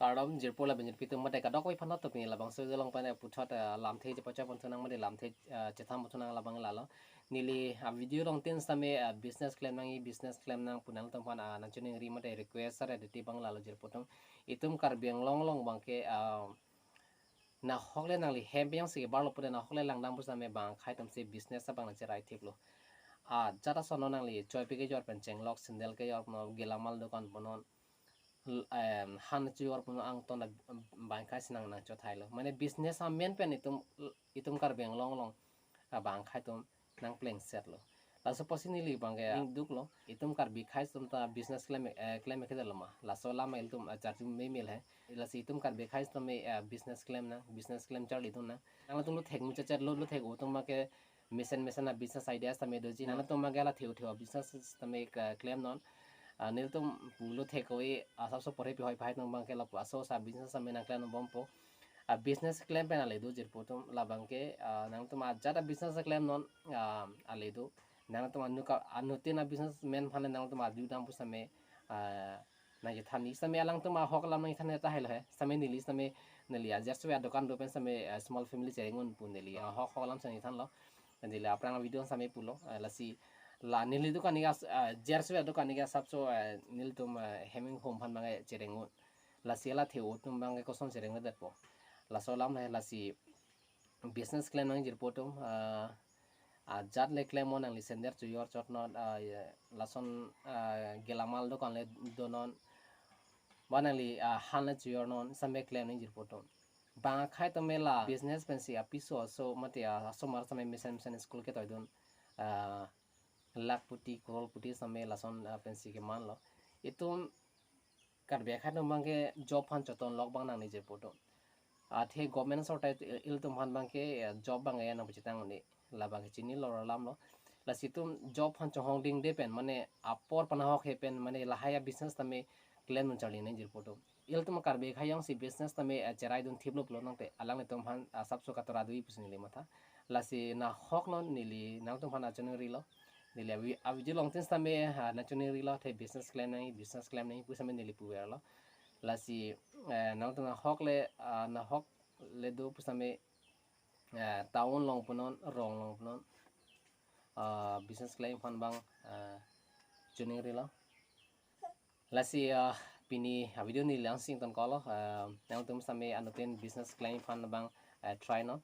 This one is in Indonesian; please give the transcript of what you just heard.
Karam jirpo la benjir pitu mate kadok wai panot topni labang so long pane puthot lamthei je pacha ponthunang mate lamthei chetham ponthunang labang lalo nili video long tin same business claim nang business claim nang punang tom pan nangchuni ri mate request are edit bang lalo jirpo tom itum kar biang long bangke na hokle nang li hempiang si barlo pure na hokle lang dang pusame bang khai tom se business sa bang na cherai thiplo jata sono nang li choi pike jor pen chenglok sindel ke yor no gelamal dokan bonon han chuor puno ang ton bang khai sinang na chothai lo mane business a main pen itum kar beng long bang khai tum nang pleng set lo la so posinili bang ing duk lo itum kar bi khai tum ta business claim ke dalama la so la mail tum charju me mail hai la si itum kar bi khai tum business claim char li tum na ang tum lo thek mu cha lo thek o tum ma ke mission na business ideas ta me doji na tum ma gala theu business ta me claim non nil tum pulo takeaway asap so pore pi hoi phai nang bang ke la paso sa business sa mena klan bompo business claim pen ale do jir potom la bang ke nang tum jada business claim non ale do nang tum anu tina business men phane nang tum adu dam pu same na je thani same alang tum hok lam nang thane ta hel he same nili same nili just we dokan do pen same small family chengun pu nili hok lam sani than lo nili aprang video same pulo la si la nili du kaniga jerswe du kaniga sapso nil tum heming home phan bangai cherengu la siala theu tum bangai koson cherengu datpo la solam la si business claim nang jirpotum jat le claim on ang li sender to your chot not la son gelamal do kan le donon banali han le to your non sambe claim nang jirpotum bang khai to mela business pensi apiso so mate so mar same mission school ke toidon lakh पुटी करोड़ पुटी समय लसन पेंसी के मान लो ये तो कर बेखा तो मांगे जॉब फान चतन लॉक बांग नांग निजे पोटो आथे गवर्नमेंट सोटा इल तुम फान बांग के जॉब बांग या ना बचितांग ने लाबांग चिनी लो लाम लो लसी तुम जॉब फान चोंग डिंग दे पेन माने अपोर पनाहक हे पेन माने लाहाया बिजनेस तमे क्लेम न चली ने जिर पोटो इल तुम कर बेखा yang si business tame cerai dun thiblo plo nang te alang ne tum fan sabso katora dui pusni le mata lasi na hok non nili nang tum fan achun ri lo nili abi je long tin tame na chuni ri lo the business claim nai pu same nili pu lo lasi nang tum hok le do pu same taun long punon rong long punon business claim fan bang chuni ri lo lasi pini video ni langsing ton kolo nang tum same anutin business claim fan bang try non